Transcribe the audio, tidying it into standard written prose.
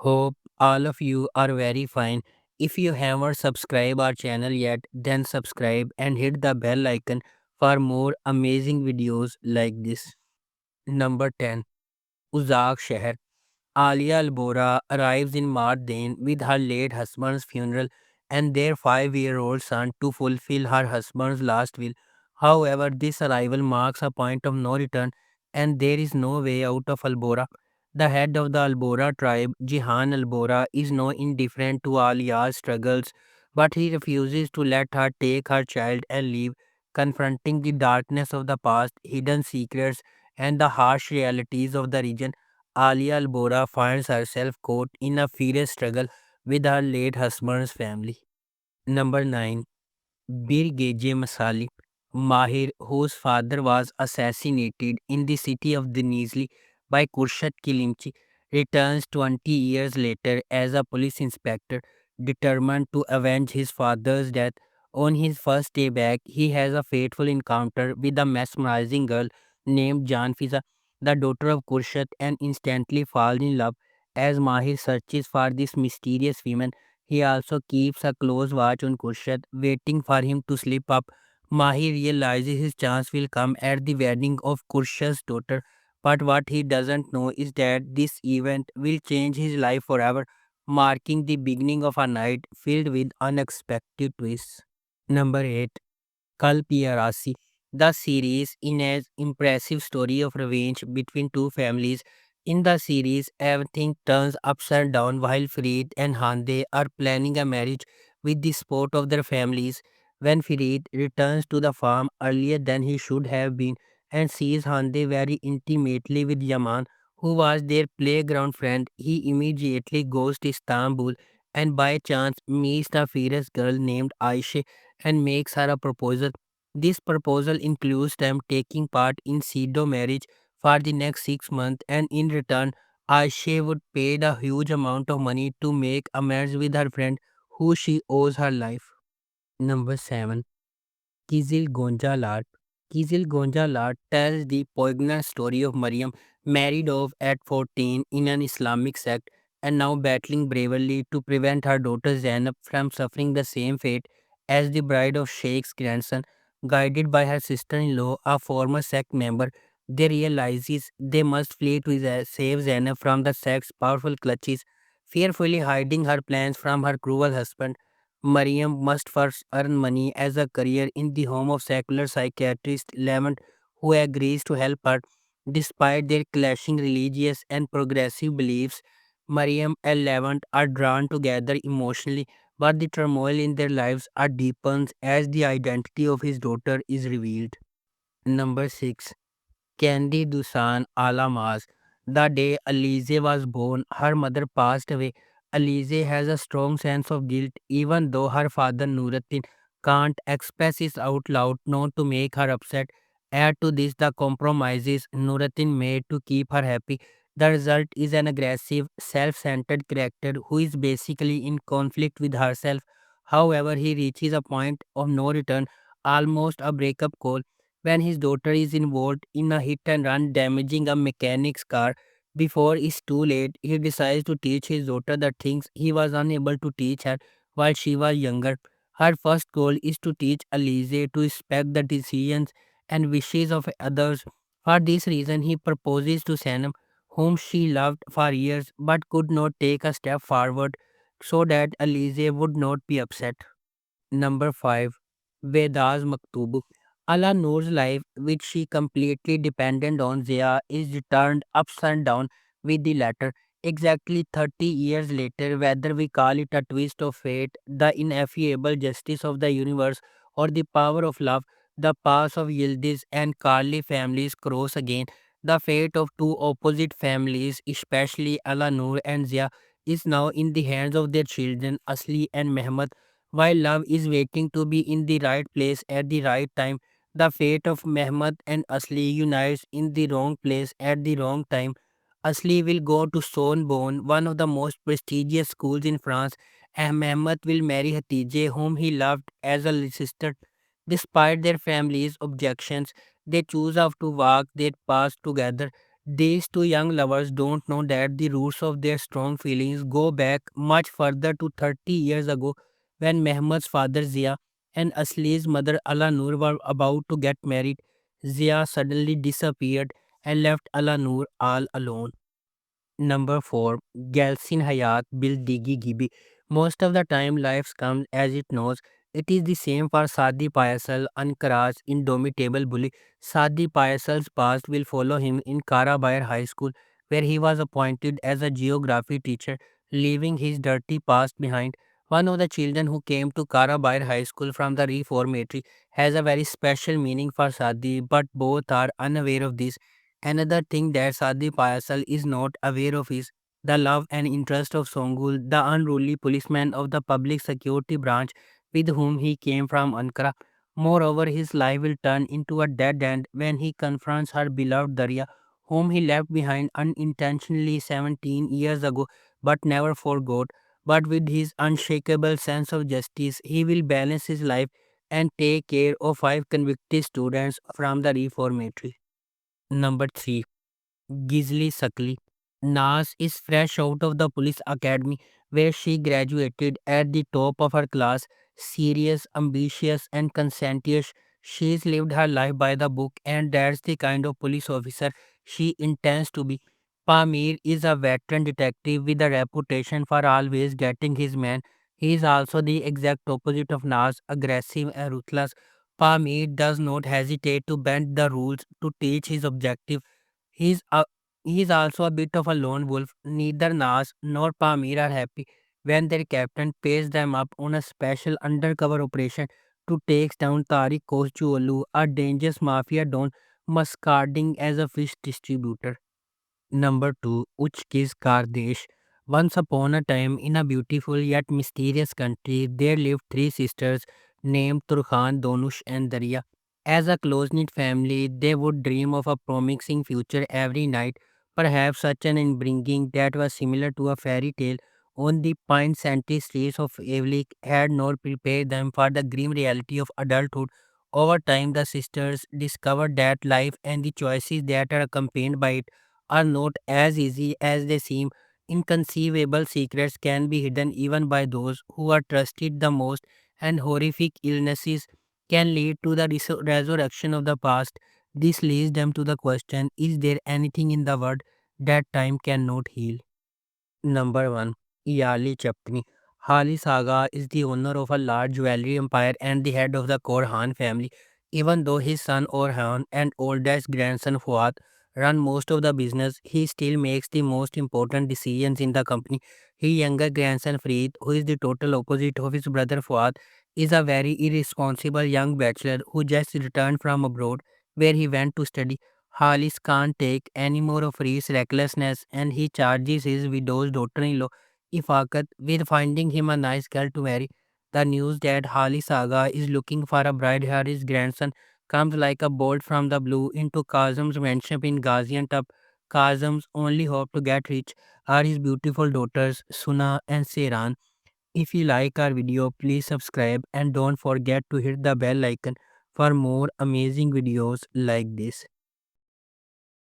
Hope all of you are very fine. If you haven't subscribed our channel yet, then subscribe and hit the bell icon for more amazing videos like this. Number 10. Uzak Shahar. Alia Albora arrives in Mardin with her late husband's funeral and their 5-year-old son to fulfill her husband's last will. However, this arrival marks a point of no return and there is no way out of Albora. The head of the Albora tribe, Jihan Albora, is no indifferent to Alia's struggles, but he refuses to let her take her child and leave, confronting the darkness of the past, hidden secrets, and the harsh realities of the region. Alia Al-Bora finds herself caught in a fierce struggle with her late husband's family. Number 9. Birgege Masali. Mahir, whose father was assassinated in the city of Denizli by Kurshad Kilimchi, returns 20 years later as a police inspector, determined to avenge his father's death. On his first day back, he has a fateful encounter with a mesmerizing girl named Janfiza, the daughter of Kurshad, and instantly falls in love. As Mahir searches for this mysterious woman, he also keeps a close watch on Kurshad, waiting for him to slip up. Mahi realizes his chance will come at the wedding of Kurshad's daughter, but what he doesn't know is that this event will change his life forever, marking the beginning of a night filled with unexpected twists. Number 8. Kalpiyarasi. The series in an impressive story of revenge between two families. In the series, everything turns upside down while Farid and Hande are planning a marriage with the support of their families. When Farid returns to the farm earlier than he should have been and sees Hande very intimately with Yaman, who was their playground friend, he immediately goes to Istanbul and by chance meets a fierce girl named Aisha and makes her a proposal. This proposal includes them taking part in pseudo marriage for the next 6 months, and in return, Aisha would pay a huge amount of money to make amends with her friend who she owes her life. Number 7. Kizil Gonja Lat. Kizil Gonja Lat tells the poignant story of Maryam, married off at 14 in an Islamic sect and now battling bravely to prevent her daughter Zainab from suffering the same fate as the bride of Sheikh's grandson. Guided by her sister-in-law, a former sect member, they realizes they must flee to save Zainab from the sect's powerful clutches, fearfully hiding her plans from her cruel husband. Mariam must first earn money as a career in the home of secular psychiatrist Levant, who agrees to help her. Despite their clashing religious and progressive beliefs, Mariam and Levant are drawn together emotionally, but the turmoil in their lives are deepens as the identity of his daughter is revealed. Number 6. Candy Dusan Alamas. The day Alize was born, her mother passed away. Alize has a strong sense of guilt, even though her father Nuruddin can't express it out loud not to make her upset. Add to this the compromises Nuruddin made to keep her happy. The result is an aggressive, self centered character who is basically in conflict with herself. However, he reaches a point of no return, almost a breakup call when his daughter is involved in a hit and run damaging a mechanic's car. Before it's too late, he decides to teach his daughter the things he was unable to teach her while she was younger. Her first goal is to teach Alize to respect the decisions and wishes of others. For this reason, he proposes to Sanam, whom she loved for years but could not take a step forward so that Alize would not be upset. Number 5. Veda's Maktub. Ala Noor's life, which she completely dependent on Zia, is turned upside down with the latter. Exactly 30 years later, whether we call it a twist of fate, the ineffable justice of the universe, or the power of love, the paths of Yildiz and Carly families cross again. The fate of two opposite families, especially Ala Noor and Zia, is now in the hands of their children, Asli and Mehmet. While love is waiting to be in the right place at the right time, the fate of Mehmet and Asli unites in the wrong place at the wrong time. Asli will go to Sorbonne, one of the most prestigious schools in France, and Mehmet will marry Hatice, whom he loved as a sister. Despite their family's objections, they choose how to walk their paths together. These two young lovers don't know that the roots of their strong feelings go back much further to 30 years ago when Mehmet's father Zia and Asli's mother Ala Noor were about to get married. Zia suddenly disappeared and left Ala Noor all alone. Number 4. Galsin Hayat Bil Digi Gibi. Most of the time, life comes as it knows. It is the same for Sadi Payasal, Ankar's indomitable bully. Sadi Payasal's past will follow him in Karabayar High School, where he was appointed as a geography teacher, leaving his dirty past behind. One of the children who came to Karabayar High School from the reformatory has a very special meaning for Sadi, but both are unaware of this. Another thing that Sadi Payasal is not aware of is the love and interest of Songul, the unruly policeman of the public security branch with whom he came from Ankara. Moreover, his life will turn into a dead end when he confronts her beloved Darya, whom he left behind unintentionally 17 years ago but never forgot. But with his unshakable sense of justice, he will balance his life and take care of 5 convicted students from the reformatory. Number 3. Gisli Sakli. Nas is fresh out of the police academy where she graduated at the top of her class, serious, ambitious, and conscientious. She's lived her life by the book, and that's the kind of police officer she intends to be. Pamir is a veteran detective with a reputation for always getting his man. He is also the exact opposite of Nas, aggressive and ruthless. Pamir does not hesitate to bend the rules to teach his objective. He's a he is also a bit of a lone wolf. Neither Nas nor Pamir are happy when their captain pays them up on a special undercover operation to take down Tariq Kochulu, a dangerous mafia don masquerading as a fish distributor. Number 2. Uchki's Kardesh. Once upon a time, in a beautiful yet mysterious country, there lived three sisters named Turkhan, Donush, and Darya. As a close knit family, they would dream of a promising future every night, perhaps such an upbringing that was similar to a fairy tale on the pine scented streets of Avlik had not prepared them for the grim reality of adulthood. Over time, the sisters discovered that life and the choices that are accompanied by it are not as easy as they seem. Inconceivable secrets can be hidden even by those who are trusted the most, and horrific illnesses can lead to the resurrection of the past. This leads them to the question: is there anything in the world that time cannot heal? Number 1. Yali Chapni. Hali Saga is the owner of a large jewelry empire and the head of the Korhan family. Even though his son Orhan and oldest grandson Fuad run most of the business, he still makes the most important decisions in the company. His younger grandson Farid, who is the total opposite of his brother Fuad, is a very irresponsible young bachelor who just returned from abroad where he went to study. Halis can't take any more of Ree's recklessness and he charges his widow's daughter-in-law, Ifakat, with finding him a nice girl to marry. The news that Halis Aga is looking for a bride for his grandson comes like a bolt from the blue into Kazim's mansion in Gaziantep. Kazim's only hope to get rich are his beautiful daughters, Suna and Seiran. If you like our video, please subscribe and don't forget to hit the bell icon for more amazing videos like this.